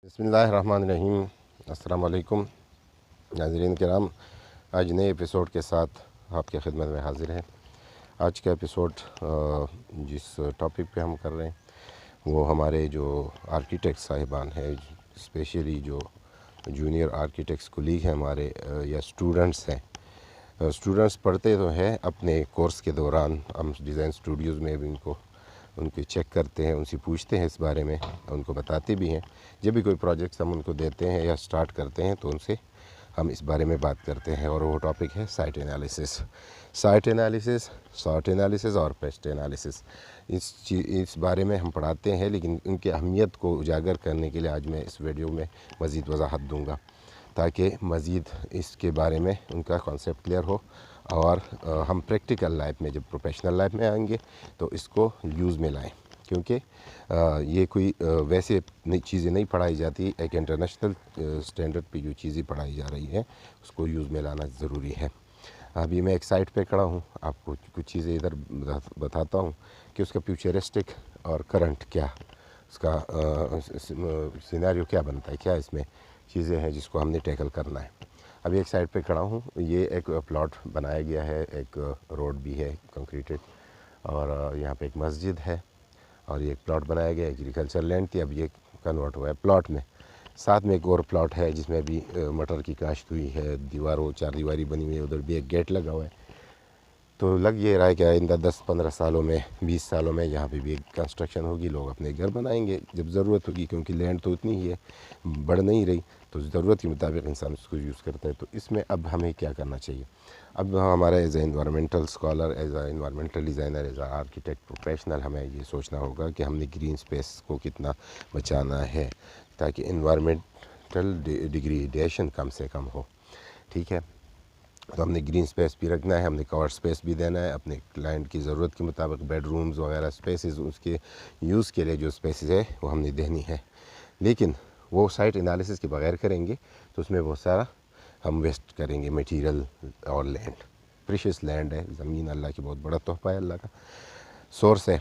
बिस्मिल्लाहिर्रहमानिर्रहीम। अस्सलाम वालेकुम नाज़रीन किराम, आज नए एपिसोड के साथ आपके खिदमत में हाज़िर है। आज का एपिसोड जिस टॉपिक पे हम कर रहे हैं वो हमारे जो आर्किटेक्ट साहिबान हैं, स्पेशली जो जूनियर आर्किटेक्ट्स कोलीग हैं हमारे या स्टूडेंट्स हैं। स्टूडेंट्स पढ़ते तो हैं अपने कोर्स के दौरान, हम डिज़ाइन स्टूडियोज़ में भी उनको चेक करते हैं, उनसे पूछते हैं इस बारे में, उनको बताते भी हैं। जब भी कोई प्रोजेक्ट्स हम उनको देते हैं या स्टार्ट करते हैं तो उनसे हम इस बारे में बात करते हैं, और वो टॉपिक है साइट एनालिसिस। साइट एनालिसिस, सॉट एनालिसिस और पेस्ट एनालिसिस, इस बारे में हम पढ़ाते हैं, लेकिन उनकी अहमियत को उजागर करने के लिए आज मैं इस वीडियो में मज़ीद वजाहत दूँगा ताकि मज़ीद इसके बारे में उनका कॉन्सेप्ट क्लियर हो, और हम प्रैक्टिकल लाइफ में जब प्रोफेशनल लाइफ में आएंगे तो इसको यूज़ में लाएं, क्योंकि ये कोई वैसे नई चीज़ें नहीं पढ़ाई जाती। एक इंटरनेशनल स्टैंडर्ड पे जो चीज़ें पढ़ाई जा रही हैं उसको यूज़ में लाना ज़रूरी है। अभी मैं एक साइट पे खड़ा हूँ, आपको कुछ चीज़ें इधर बताता हूँ कि उसका फ्यूचरिस्टिक और करंट क्या, उसका सिनेरियो क्या बनता है, क्या इसमें चीज़ें हैं जिसको हमने टैकल करना है। अभी एक साइड पे खड़ा हूँ, ये एक प्लॉट बनाया गया है, एक रोड भी है कंक्रीटेड, और यहाँ पे एक मस्जिद है, और ये एक प्लॉट बनाया गया, एग्रीकल्चर लैंड थी, अब ये कन्वर्ट हुआ है प्लॉट में। साथ में एक और प्लॉट है जिसमें भी मटर की काश्त हुई है, दीवारों चार दीवारी बनी हुई है, उधर भी एक गेट लगा हुआ है। तो लग ये रहा है कि आइंदा 10-15 सालों में, 20 सालों में यहाँ पे भी एक कंस्ट्रक्शन होगी, लोग अपने घर बनाएंगे जब ज़रूरत होगी, क्योंकि लैंड तो उतनी ही है, बढ़ नहीं रही, तो ज़रूरत के मुताबिक इंसान उसको यूज़ करता है। तो इसमें अब हमें क्या करना चाहिए? अब हमारा as a environmental scholar, as a environmental designer, as a architect professional, हमें ये सोचना होगा कि हमने ग्रीन स्पेस को कितना बचाना है ताकि इन्वायरमेंटल डिग्रेडेशन कम से कम हो। ठीक है, तो हमने ग्रीन स्पेस भी रखना है, हमने कवर स्पेस भी देना है अपने क्लाइंट की ज़रूरत के मुताबिक। बेडरूम्स वगैरह स्पेसेस, उसके यूज़ के लिए जो स्पेसेस है वो हमने देनी है, लेकिन वो साइट एनालिसिस के बगैर करेंगे तो उसमें बहुत सारा हम वेस्ट करेंगे मटेरियल और लैंड। प्रीशियस लैंड है, ज़मीन अल्लाह की बहुत बड़ा तोहफ़ा है, अल्लाह का सोर्स है,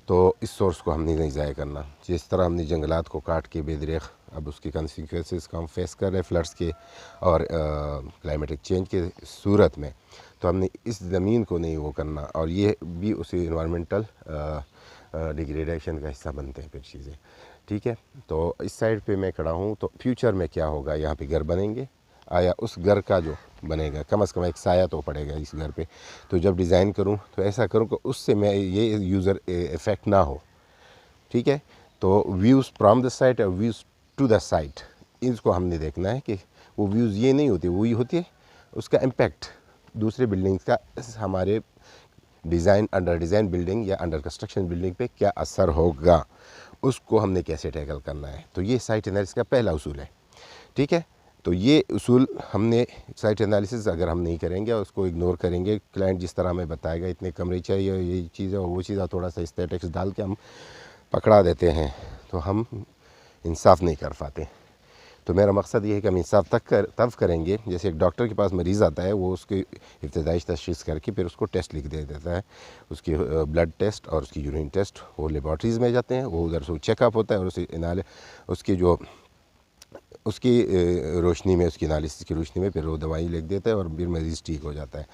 तो इस सोर्स को हमने नहीं ज़ाया करना। जिस तरह हमने जंगलात को काट के बेदरेख, अब उसकी कंसिक्वेंसेस को हम फेस कर रहे हैं फ्लड्स के और क्लाइमेटिक चेंज के सूरत में, तो हमने इस ज़मीन को नहीं वो करना, और ये भी उसी इन्वायरमेंटल डिग्रेडेशन का हिस्सा बनते हैं फिर चीज़ें। ठीक है, तो इस साइड पे मैं खड़ा हूँ, तो फ्यूचर में क्या होगा, यहाँ पे घर बनेंगे, आया उस घर का जो बनेगा कम से कम एक साया तो पड़ेगा इस घर पे। तो जब डिज़ाइन करूँ तो ऐसा करूँ कि उससे मैं ये यूज़र इफ़ेक्ट ना हो। ठीक है, तो व्यूज़ फ्रॉम द साइट और व्यूज़ टू द साइट, इसको हमने देखना है कि वो व्यूज़ ये नहीं होती, वही होती है उसका इम्पेक्ट दूसरे बिल्डिंग्स का हमारे डिज़ाइन, अंडर डिज़ाइन बिल्डिंग या अंडर कंस्ट्रक्शन बिल्डिंग पे क्या असर होगा, उसको हमने कैसे टैकल करना है। तो ये साइट एनालिसिस का पहला उसूल है। ठीक है, तो ये उसूल हमने, साइट एनालिसिस अगर हम नहीं करेंगे और उसको इग्नोर करेंगे, क्लाइंट जिस तरह हमें बताएगा इतने कमरे चाहिए, ये चीज़ है वो चीज़ है, थोड़ा सा एस्थेटिक्स डाल के हम पकड़ा देते हैं, तो हम इंसाफ नहीं कर पाते। तो मेरा मकसद ये है कि हम इंसाफ तब करेंगे, जैसे एक डॉक्टर के पास मरीज़ आता है, वो उसकी इब्तदाई तशख़ीस करके फिर उसको टेस्ट लिख दे देता है, उसकी ब्लड टेस्ट और उसकी यूरिन टेस्ट, वो लेबॉर्ट्रीज़ में जाते हैं, वो उधर से चेकअप होता है, और उसकी जो उसकी रोशनी में, उसकी एनालिसिस की रोशनी में फिर वो दवाई लिख देता है और फिर मरीज़ ठीक हो जाता है।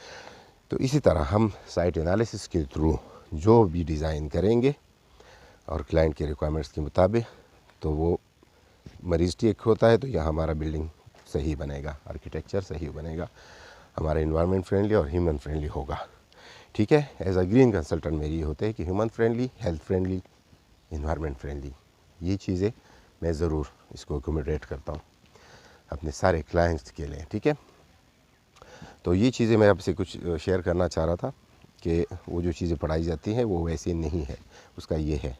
तो इसी तरह हम साइट एनालिसिस के थ्रू जो भी डिज़ाइन करेंगे और क्लाइंट के रिक्वायरमेंट्स के मुताबिक, तो वो मरीज़ ठीक होता है तो यहाँ हमारा बिल्डिंग सही बनेगा, आर्किटेक्चर सही बनेगा, हमारा इन्वायरमेंट फ्रेंडली और ह्यूमन फ्रेंडली होगा। ठीक है, एज अ ग्रीन कंसल्टेंट मेरी ये होता है कि human friendly, health friendly, environment friendly, ये चीज़ें मैं ज़रूर इसको अकोमोडेट करता हूँ अपने सारे क्लाइंट्स के लिए। ठीक है, तो ये चीज़ें मैं आपसे कुछ शेयर करना चाह रहा था कि वो जो चीज़ें पढ़ाई जाती हैं वो वैसे नहीं है, उसका ये है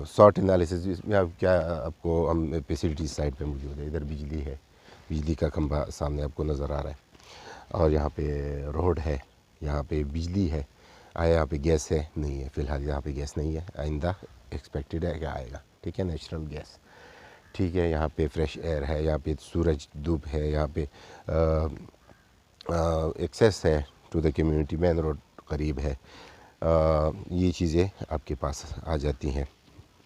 सॉट एनालिसिस। इसमें अब क्या, आपको हम फैसिलिटीज साइड पे मौजूद है, इधर बिजली है, बिजली का खंभा सामने आपको नज़र आ रहा है, और यहाँ पे रोड है, यहाँ पे बिजली है, यहाँ पे गैस है, नहीं है फ़िलहाल यहाँ पे गैस नहीं है, आइंदा एक्सपेक्टेड है कि आएगा। ठीक है, नेचुरल गैस। ठीक है, यहाँ पे फ्रेश एयर है, यहाँ पे सूरज धूप है, यहाँ पे एक्सेस है to the community, main road करीब है, ये चीज़ें आपके पास आ जाती हैं।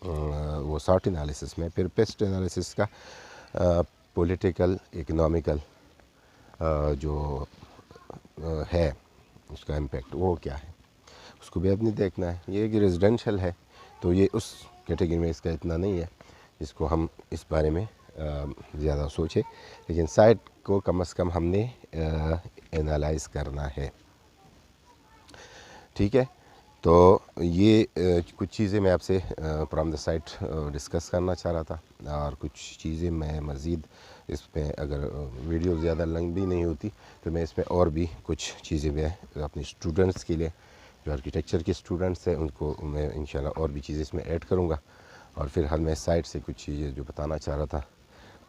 वो SWOT एनालिसिस में। फिर पेस्ट एनालिसिस का पॉलिटिकल इकोनॉमिकल जो है उसका इम्पेक्ट वो क्या है, उसको भी अपनी देखना है। ये कि रेजिडेंशियल है तो ये उस कैटेगरी में इसका इतना नहीं है जिसको हम इस बारे में ज़्यादा सोचें, लेकिन साइट को कम से कम हमने एनालाइज करना है। ठीक है, तो ये कुछ चीज़ें मैं आपसे फ्रॉम द साइट डिस्कस करना चाह रहा था, और कुछ चीज़ें मैं मज़ीद इसमें अगर वीडियो ज़्यादा लंबी नहीं होती तो मैं इसमें और भी कुछ चीज़ें मैं अपने स्टूडेंट्स के लिए, जो आर्किटेक्चर के स्टूडेंट्स हैं, उनको मैं इंशाल्लाह और भी चीज़ें इसमें ऐड करूँगा। और फिर हर मैं साइट से कुछ चीज़ें जो बताना चाह रहा था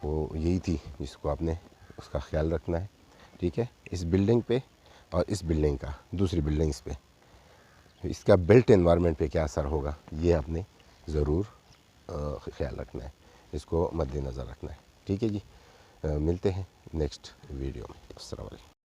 वो यही थी जिसको आपने उसका ख्याल रखना है। ठीक है, इस बिल्डिंग पे और इस बिल्डिंग का दूसरी बिल्डिंग्स पे इसका बिल्ट एनवायरनमेंट पे क्या असर होगा, ये आपने ज़रूर ख्याल रखना है, इसको मद्देनज़र रखना है। ठीक है जी, मिलते हैं नेक्स्ट वीडियो में। अस्सलाम वालेकुम।